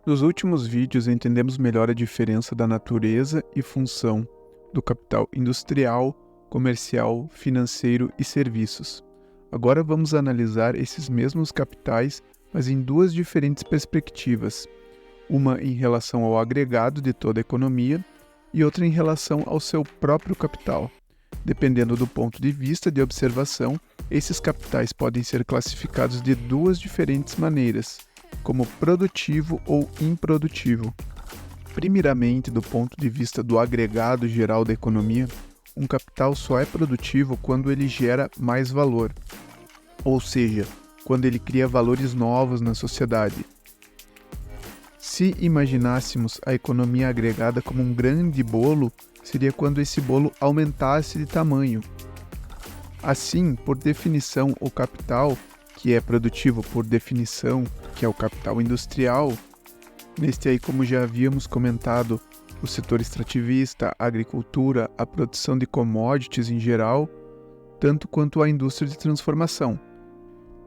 Nos últimos vídeos entendemos melhor a diferença da natureza e função do capital industrial, comercial, financeiro e serviços. Agora vamos analisar esses mesmos capitais, mas em duas diferentes perspectivas, uma em relação ao agregado de toda a economia e outra em relação ao seu próprio capital. Dependendo do ponto de vista de observação, esses capitais podem ser classificados de duas diferentes maneiras, como produtivo ou improdutivo. Primeiramente, do ponto de vista do agregado geral da economia, um capital só é produtivo quando ele gera mais valor, ou seja, quando ele cria valores novos na sociedade. Se imaginássemos a economia agregada como um grande bolo, seria quando esse bolo aumentasse de tamanho. Assim, por definição, o capital, que é produtivo por definição, que é o capital industrial, neste aí, como já havíamos comentado, o setor extrativista, a agricultura, a produção de commodities em geral, tanto quanto a indústria de transformação.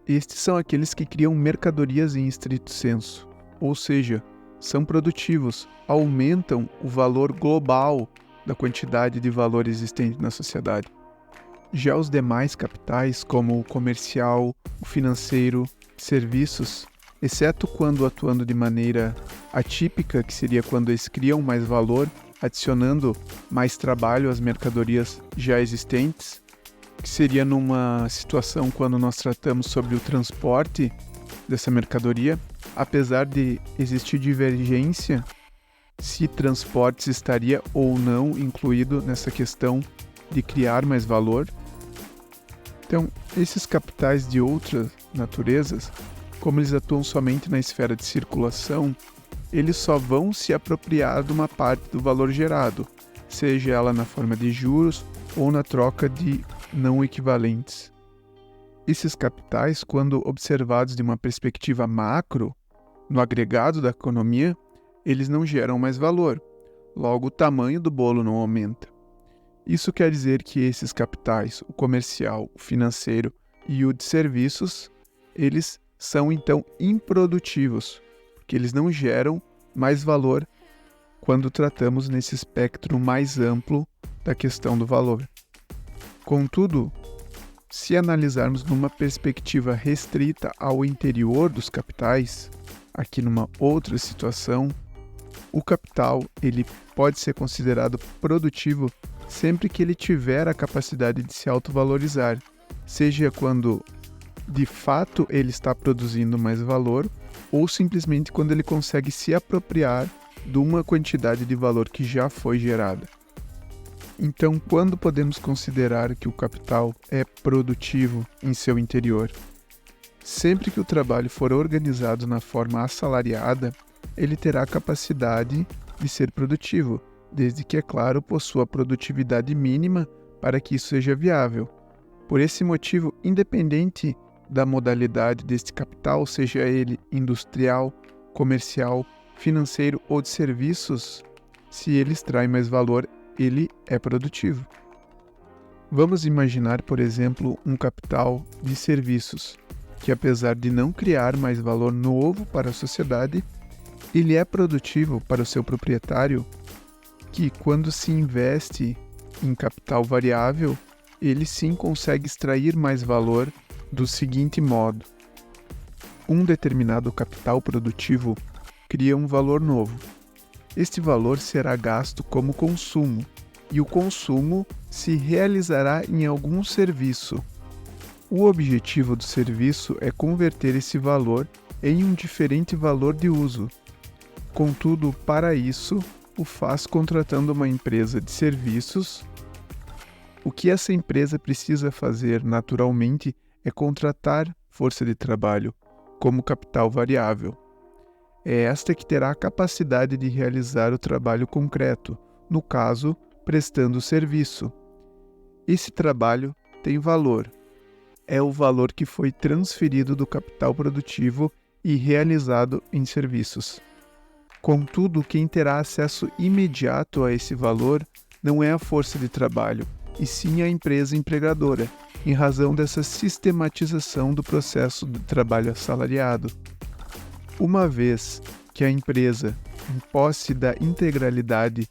Estes são aqueles que criam mercadorias em estrito senso, ou seja, são produtivos, aumentam o valor global da quantidade de valor existente na sociedade. Já os demais capitais, como o comercial, o financeiro, serviços, exceto quando atuando de maneira atípica, que seria quando eles criam mais valor, adicionando mais trabalho às mercadorias já existentes, que seria numa situação quando nós tratamos sobre o transporte dessa mercadoria, apesar de existir divergência se transportes estaria ou não incluído nessa questão de criar mais valor. Então, esses capitais de outras naturezas, como eles atuam somente na esfera de circulação, eles só vão se apropriar de uma parte do valor gerado, seja ela na forma de juros ou na troca de não equivalentes. Esses capitais, quando observados de uma perspectiva macro, no agregado da economia, eles não geram mais valor, logo o tamanho do bolo não aumenta. Isso quer dizer que esses capitais, o comercial, o financeiro e o de serviços, eles são então improdutivos, porque eles não geram mais valor quando tratamos nesse espectro mais amplo da questão do valor. Contudo, se analisarmos numa perspectiva restrita ao interior dos capitais, aqui numa outra situação, o capital ele pode ser considerado produtivo sempre que ele tiver a capacidade de se autovalorizar, seja quando de fato ele está produzindo mais valor ou simplesmente quando ele consegue se apropriar de uma quantidade de valor que já foi gerada. Então, quando podemos considerar que o capital é produtivo em seu interior? Sempre que o trabalho for organizado na forma assalariada, ele terá a capacidade de ser produtivo, desde que, é claro, possua a produtividade mínima para que isso seja viável. Por esse motivo, independente da modalidade deste capital, seja ele industrial, comercial, financeiro ou de serviços, se ele extrai mais valor, ele é produtivo. Vamos imaginar, por exemplo, um capital de serviços, que apesar de não criar mais valor novo para a sociedade, ele é produtivo para o seu proprietário, que quando se investe em capital variável, ele sim consegue extrair mais valor do seguinte modo: um determinado capital produtivo cria um valor novo. Este valor será gasto como consumo, e o consumo se realizará em algum serviço. O objetivo do serviço é converter esse valor em um diferente valor de uso. Contudo, para isso, o faz contratando uma empresa de serviços. O que essa empresa precisa fazer naturalmente é contratar força de trabalho como capital variável. É esta que terá a capacidade de realizar o trabalho concreto, no caso, prestando serviço. Esse trabalho tem valor. É o valor que foi transferido do capital produtivo e realizado em serviços. Contudo, quem terá acesso imediato a esse valor não é a força de trabalho, e sim a empresa empregadora, em razão dessa sistematização do processo de trabalho assalariado. Uma vez que a empresa, em posse da integralidade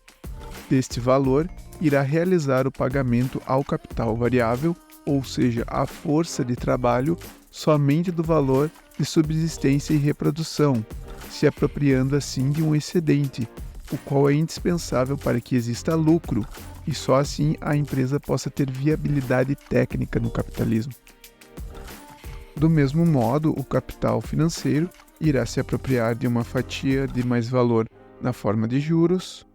deste valor, irá realizar o pagamento ao capital variável, ou seja, à força de trabalho, somente do valor de subsistência e reprodução, se apropriando assim de um excedente, o qual é indispensável para que exista lucro e só assim a empresa possa ter viabilidade técnica no capitalismo. Do mesmo modo, o capital financeiro irá se apropriar de uma fatia de mais valor na forma de juros,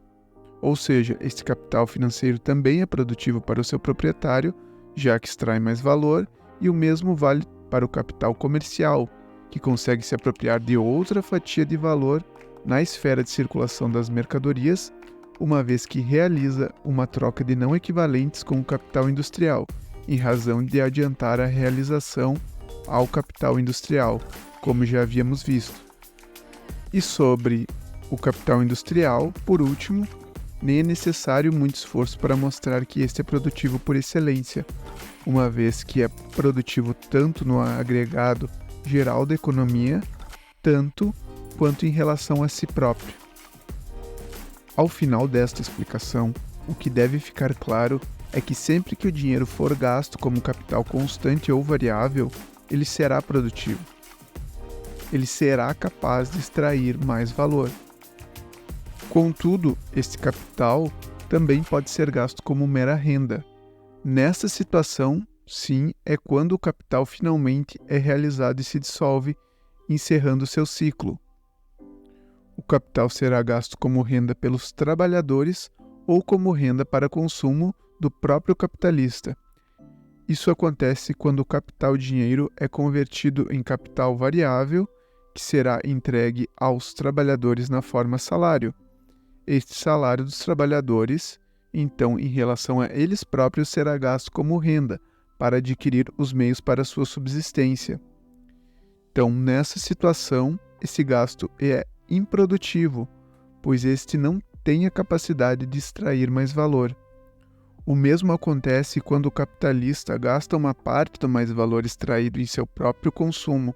ou seja, este capital financeiro também é produtivo para o seu proprietário, já que extrai mais valor, e o mesmo vale para o capital comercial, que consegue se apropriar de outra fatia de valor na esfera de circulação das mercadorias, uma vez que realiza uma troca de não equivalentes com o capital industrial, em razão de adiantar a realização ao capital industrial, como já havíamos visto. E sobre o capital industrial, por último, nem é necessário muito esforço para mostrar que este é produtivo por excelência, uma vez que é produtivo tanto no agregado geral da economia, tanto quanto em relação a si próprio. Ao final desta explicação, o que deve ficar claro é que sempre que o dinheiro for gasto como capital constante ou variável, ele será produtivo. Ele será capaz de extrair mais valor. Contudo, este capital também pode ser gasto como mera renda. Nesta situação, sim, é quando o capital finalmente é realizado e se dissolve, encerrando seu ciclo. O capital será gasto como renda pelos trabalhadores ou como renda para consumo do próprio capitalista. Isso acontece quando o capital dinheiro é convertido em capital variável, que será entregue aos trabalhadores na forma salário. Este salário dos trabalhadores, então, em relação a eles próprios, será gasto como renda, para adquirir os meios para sua subsistência. Então, nessa situação, esse gasto é improdutivo, pois este não tem a capacidade de extrair mais valor. O mesmo acontece quando o capitalista gasta uma parte do mais valor extraído em seu próprio consumo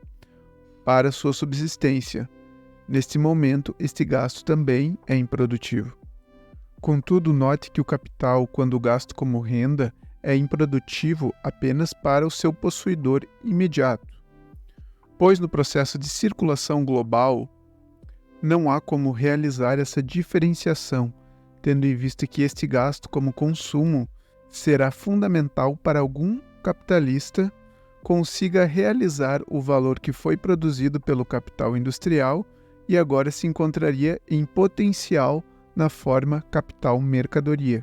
para sua subsistência. Neste momento, este gasto também é improdutivo. Contudo, note que o capital, quando gasto como renda, é improdutivo apenas para o seu possuidor imediato, pois no processo de circulação global não há como realizar essa diferenciação, tendo em vista que este gasto como consumo será fundamental para algum capitalista consiga realizar o valor que foi produzido pelo capital industrial e agora se encontraria em potencial na forma capital mercadoria.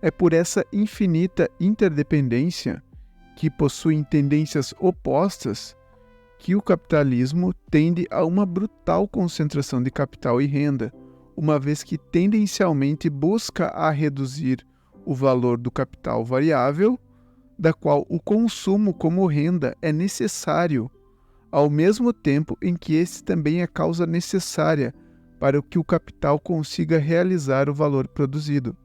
É por essa infinita interdependência, que possuem tendências opostas, que o capitalismo tende a uma brutal concentração de capital e renda, uma vez que tendencialmente busca a reduzir o valor do capital variável, da qual o consumo como renda é necessário, ao mesmo tempo em que esse também é causa necessária para que o capital consiga realizar o valor produzido.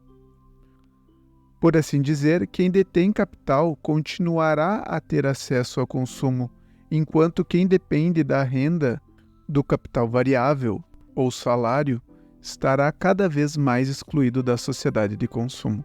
Por assim dizer, quem detém capital continuará a ter acesso ao consumo, enquanto quem depende da renda do capital variável ou salário estará cada vez mais excluído da sociedade de consumo.